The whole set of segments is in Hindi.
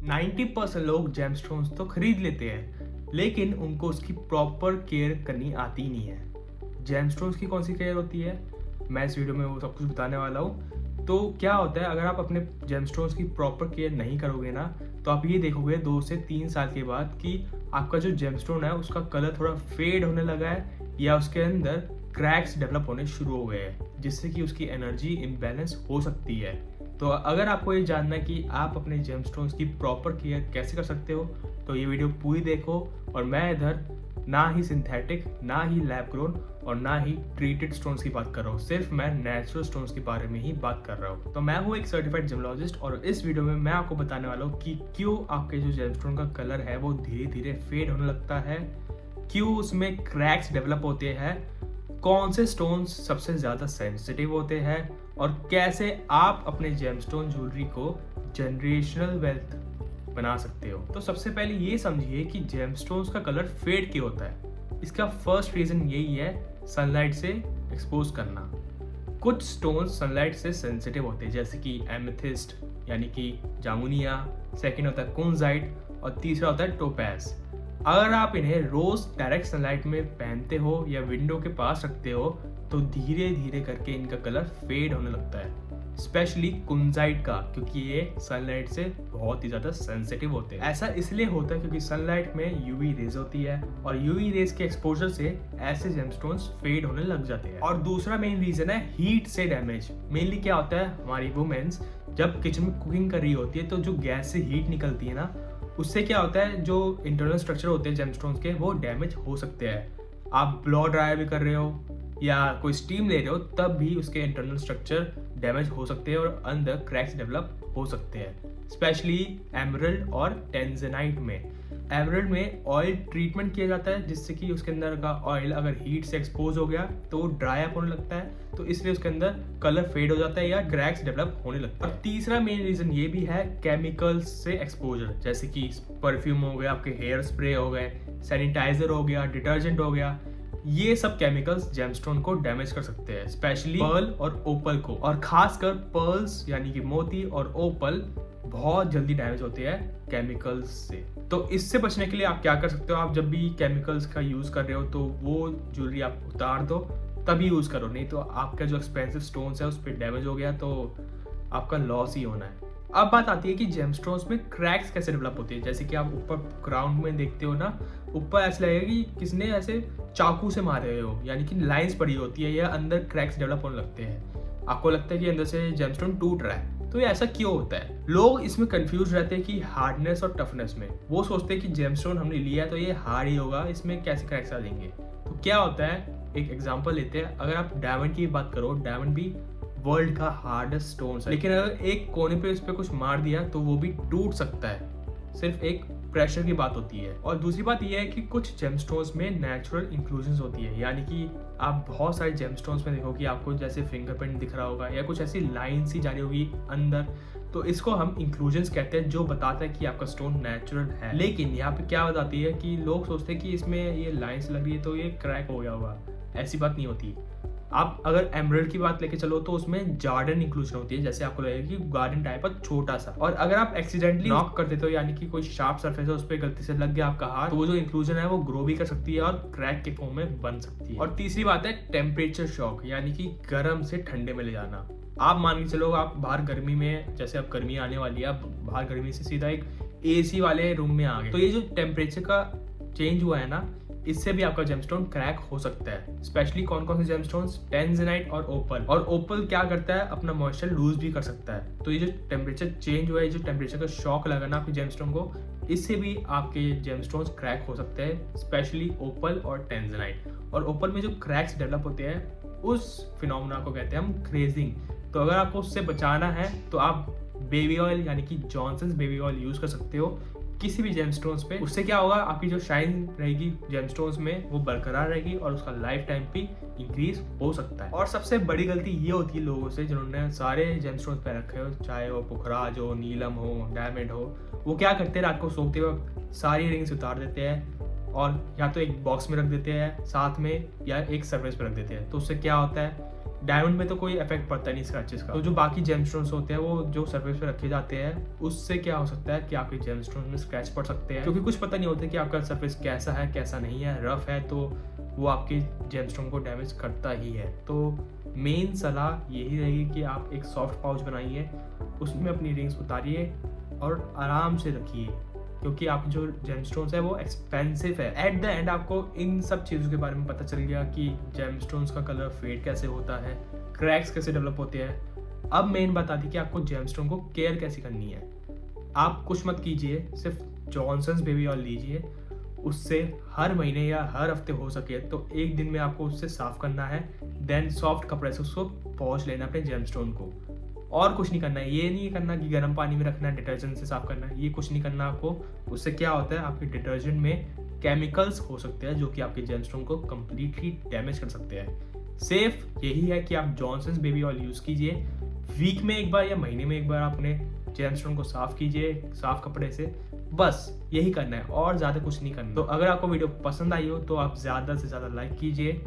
90% लोग जेमस्टोन्स तो खरीद लेते हैं, लेकिन उनको उसकी प्रॉपर केयर करनी आती नहीं है। जेमस्टोन्स की कौन सी केयर होती है, मैं इस वीडियो में वो सब कुछ बताने वाला हूँ। तो क्या होता है, अगर आप अपने जेमस्टोन्स की प्रॉपर केयर नहीं करोगे ना, तो आप ये देखोगे 2 से 3 साल के बाद कि आपका जो जेमस्टोन है उसका कलर थोड़ा फेड होने लगा है या उसके अंदर क्रैक्स डेवलप होने शुरू हो गए हैं, जिससे कि उसकी एनर्जी इम्बैलेंस हो सकती है। तो अगर आपको ये जानना है कि आप अपने जेमस्टोन्स की प्रॉपर केयर कैसे कर सकते हो, तो ये वीडियो पूरी देखो। और मैं इधर ना ही सिंथेटिक, ना ही लैब ग्रोन और ना ही ट्रीटेड स्टोन्स की बात कर रहा हूँ, सिर्फ मैं नेचुरल स्टोन्स के बारे में ही बात कर रहा हूँ। तो मैं हूँ एक सर्टिफाइड जेमोलॉजिस्ट और इस वीडियो में मैं आपको बताने वाला हूँ कि क्यों आपके जो जेमस्टोन का कलर है वो धीरे धीरे फेड होने लगता है, क्यों उसमें क्रैक्स डेवलप होते हैं, कौन से स्टोन्स सबसे ज़्यादा सेंसिटिव होते हैं और कैसे आप अपने जेमस्टोन ज्वेलरी को जनरेशनल वेल्थ बना सकते हो। तो सबसे पहले ये समझिए कि जेमस्टोन्स का कलर फेड क्यों होता है। इसका फर्स्ट रीजन यही है, सनलाइट से एक्सपोज करना। कुछ स्टोन्स सनलाइट से सेंसिटिव होते हैं, जैसे कि एमेथिस्ट यानी कि जामुनिया, सेकंड होता है कुनजाइट और तीसरा होता है टोपैज। अगर आप इन्हें रोज डायरेक्ट सनलाइट में पहनते हो या विंडो के पास रखते हो, तो धीरे धीरे करके इनका कलर फेड होने लगता है, स्पेशली कुनजाइट का, क्योंकि ये सनलाइट से बहुत ही ज़्यादा सेंसिटिव होते हैं। ऐसा इसलिए होता है क्योंकि सनलाइट में यूवी रेज होती है और यूवी रेज के एक्सपोजर से ऐसे जेमस्टोन्स फेड होने लग जाते हैं। और दूसरा मेन रीजन है हीट से डैमेज। मेनली क्या होता है, हमारी वुमेन्स जब किचन में कुकिंग कर रही होती है तो जो गैस से हीट निकलती है ना, उससे क्या होता है, जो इंटरनल स्ट्रक्चर होते हैं जेमस्टोन्स के वो डैमेज हो सकते हैं। आप ब्लो ड्राई भी कर रहे हो या कोई स्टीम ले रहे हो, तब भी उसके इंटरनल स्ट्रक्चर डैमेज हो सकते हैं और अंदर क्रैक्स डेवलप हो सकते हैं, स्पेशली एमरल्ड और टेंजेनाइट में। एमरल्ड में ऑयल ट्रीटमेंट किया जाता है, जिससे कि उसके अंदर का ऑयल अगर हीट से एक्सपोज हो गया तो ड्राई अप होने लगता है, तो इसलिए उसके अंदर कलर फेड हो जाता है या क्रैक्स डेवलप होने लगता है। और तीसरा मेन रीजन ये भी है, केमिकल्स से एक्सपोजर, जैसे कि परफ्यूम हो गया, आपके हेयर स्प्रे हो गए, सैनिटाइजर हो गया, डिटर्जेंट हो गया, ये सब केमिकल्स जेमस्टोन को डैमेज कर सकते हैं, स्पेशली पर्ल और ओपल को। और खासकर पर्ल्स यानी कि मोती और ओपल बहुत जल्दी डैमेज होते हैं केमिकल्स से। तो इससे बचने के लिए आप क्या कर सकते हो, आप जब भी केमिकल्स का यूज कर रहे हो तो वो ज्वेलरी आप उतार दो, तभी यूज करो, नहीं तो आपका जो एक्सपेंसिव स्टोन्स है उस पर डैमेज हो गया तो आपका लॉस ही होना है। अब बात आती है कि जेमस्टोन्स में क्रैक्स कैसे डेवलप होती है। जैसे कि आप ऊपर ग्राउंड में देखते हो ना, ऊपर ऐसा लगेगा कि किसने ऐसे चाकू से मारे हुए हो, यानी कि लाइंस पड़ी होती है या अंदर क्रैक्स डेवलप होने लगते हैं। आपको लगता है कि अंदर से जेमस्टोन टूट रहा है। तो ये ऐसा क्यों होता है? लोग इसमें कंफ्यूज रहते हैं कि हार्डनेस और टफनेस में। वो सोचते हैं कि जेमस्टोन हमने लिया है तो ये हार्ड ही होगा, इसमें कैसे क्रैक्स आ जाएंगे। तो क्या होता है, एक एग्जांपल लेते हैं। अगर आप डायमंड की बात करो, डायमंड भी वर्ल्ड का हार्डेस्ट स्टोन है, लेकिन अगर एक कोने पे उस पर कुछ मार दिया तो वो भी टूट सकता है, सिर्फ एक प्रेशर की बात होती है। और दूसरी बात यह है कि कुछ जेमस्टोन्स में नेचुरल इंक्लूजन्स होती है, यानी कि आप बहुत सारे जेमस्टोन्स में देखो कि आपको जैसे फिंगरप्रिंट दिख रहा होगा या कुछ ऐसी लाइन सी जा रही होगी अंदर, तो इसको हम इंक्लूजन्स कहते हैं, जो बताता है कि आपका स्टोन नेचुरल है। लेकिन यहाँ पे क्या बताती है कि लोग सोचते हैं कि इसमें ये लाइंस लग रही है तो ये क्रैक हो गया होगा। ऐसी बात नहीं होती। आप अगर एमरल्ड की बात लेके चलो तो उसमें जार्डन इंक्लूजन होती है, जैसे आपको लगेगा कि गार्डन टाइप का छोटा सा। और अगर आप एक्सीडेंटली नॉक कर देते हो, यानी कि कोई शार्प सरफेस है उस पर गलती से लग गया आपका हाथ, तो वो जो इंक्लूजन है वो ग्रो भी कर सकती है और क्रैक के फॉर्म में बन सकती है। और तीसरी बात है टेम्परेचर शॉक, यानी कि गर्म से ठंडे में ले जाना। आप मान के चलो, आप बाहर गर्मी में, जैसे अब गर्मी आने वाली है, आप बाहर गर्मी से सीधा एक AC वाले रूम में आ गए, तो ये जो टेम्परेचर का चेंज हुआ है ना, इससे भी आपका जेमस्टोन क्रैक हो सकता है। स्पेशली कौन कौन से जेमस्टोन्स, टेंजेनाइट और ओपल। और ओपल क्या करता है, अपना मॉइस्चर लूज भी कर सकता है। तो ये जो टेम्परेचर चेंज हुआ है, जो टेम्परेचर का शॉक लगा ना आपके जेमस्टोन को, इससे भी आपके जेमस्टोन्स क्रैक हो सकते हैं, स्पेशली ओपल और टेंजेनाइट। और ओपल में जो क्रैक्स डेवलप होते हैं, उस फिनोमेना को कहते हैं हम क्रेजिंग। तो अगर आपको उससे बचाना है तो आप बेबी ऑयल यानी कि जॉनसन्स बेबी ऑयल यूज कर सकते हो किसी भी जेमस्टोन्स पे। उससे क्या होगा, आपकी जो शाइन रहेगी जेमस्टोन्स में वो बरकरार रहेगी और उसका लाइफ टाइम भी इंक्रीज हो सकता है। और सबसे बड़ी गलती ये होती है लोगों से जिन्होंने सारे जेमस्टोन्स पे रखे हो, चाहे वो पुखराज हो, नीलम हो, डायमंड हो, वो क्या करते हैं, रात को सोते वक्त सारी रिंग्स उतार देते हैं और या तो एक बॉक्स में रख देते हैं साथ में, या एक सर्फेस पे रख देते हैं। तो उससे क्या होता है, डायमंड में तो कोई इफेक्ट पड़ता नहीं स्क्रैचेस का। तो जो बाकी जेमस्टोन्स होते हैं वो जो सरफेस पे रखे जाते हैं उससे क्या हो सकता है कि आपके जेमस्टोन्स में स्क्रैच पड़ सकते हैं, क्योंकि कुछ पता नहीं होता कि आपका सरफेस कैसा है कैसा नहीं है। रफ है तो वो आपके जेमस्टोन को डैमेज करता ही है। तो मेन सलाह यही रहेगी कि आप एक सॉफ्ट पाउच बनाइए, उसमें अपनी रिंग्स उतारिए और आराम से रखिए, क्योंकि आप जो जेमस्टोन्स है वो एक्सपेंसिव है। एट द एंड आपको इन सब चीज़ों के बारे में पता चल गया कि जेमस्टोन्स का कलर फेड कैसे होता है, क्रैक्स कैसे डेवलप होते हैं। अब मेन बता दी कि आपको जेमस्टोन को केयर कैसे करनी है। आप कुछ मत कीजिए, सिर्फ जॉनसन्स बेबी ऑयल लीजिए, उससे हर महीने या हर हफ्ते हो सके तो एक दिन में आपको उससे साफ करना है। देन सॉफ्ट कपड़े से उसको पोंछ लेना अपने जेमस्टोन को, और कुछ नहीं करना है। ये नहीं करना कि गर्म पानी में रखना है, डिटर्जेंट से साफ करना है, ये कुछ नहीं करना आपको। उससे क्या होता है, आपके डिटर्जेंट में केमिकल्स हो सकते हैं जो कि आपके जेमस्टोन को कम्प्लीटली डैमेज कर सकते हैं। सेफ यही है कि आप जॉनसन्स बेबी ऑयल यूज़ कीजिए, वीक में एक बार या महीने में एक बार अपने जेमस्टोन को साफ कीजिए साफ कपड़े से, बस यही करना है और ज़्यादा कुछ नहीं करना। तो अगर आपको वीडियो पसंद आई हो तो आप ज़्यादा से ज़्यादा लाइक कीजिए,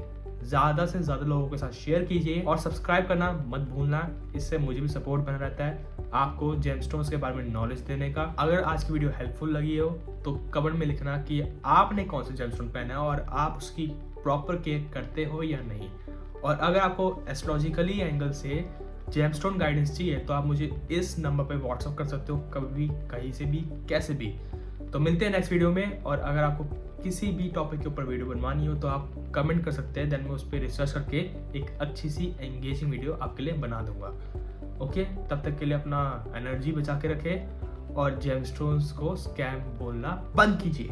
ज़्यादा से ज़्यादा लोगों के साथ शेयर कीजिए और सब्सक्राइब करना मत भूलना। इससे मुझे भी सपोर्ट बना रहता है आपको जेमस्टोन्स के बारे में नॉलेज देने का। अगर आज की वीडियो हेल्पफुल लगी हो तो कमेंट में लिखना कि आपने कौन सा जेमस्टोन पहना है और आप उसकी प्रॉपर केयर करते हो या नहीं। और अगर आपको एस्ट्रोलॉजिकली एंगल से जेमस्टोन गाइडेंस चाहिए तो आप मुझे इस नंबर पर व्हाट्सअप कर सकते हो, कभी कहीं से भी कैसे भी। तो मिलते हैं नेक्स्ट वीडियो में। और अगर आपको किसी भी टॉपिक के ऊपर वीडियो बनवानी हो तो आप कमेंट कर सकते हैं, देन मैं उस पर रिसर्च करके एक अच्छी सी एंगेजिंग वीडियो आपके लिए बना दूंगा। ओके, तब तक के लिए अपना एनर्जी बचा के रखें और जेमस्टोन्स को स्कैम बोलना बंद कीजिए।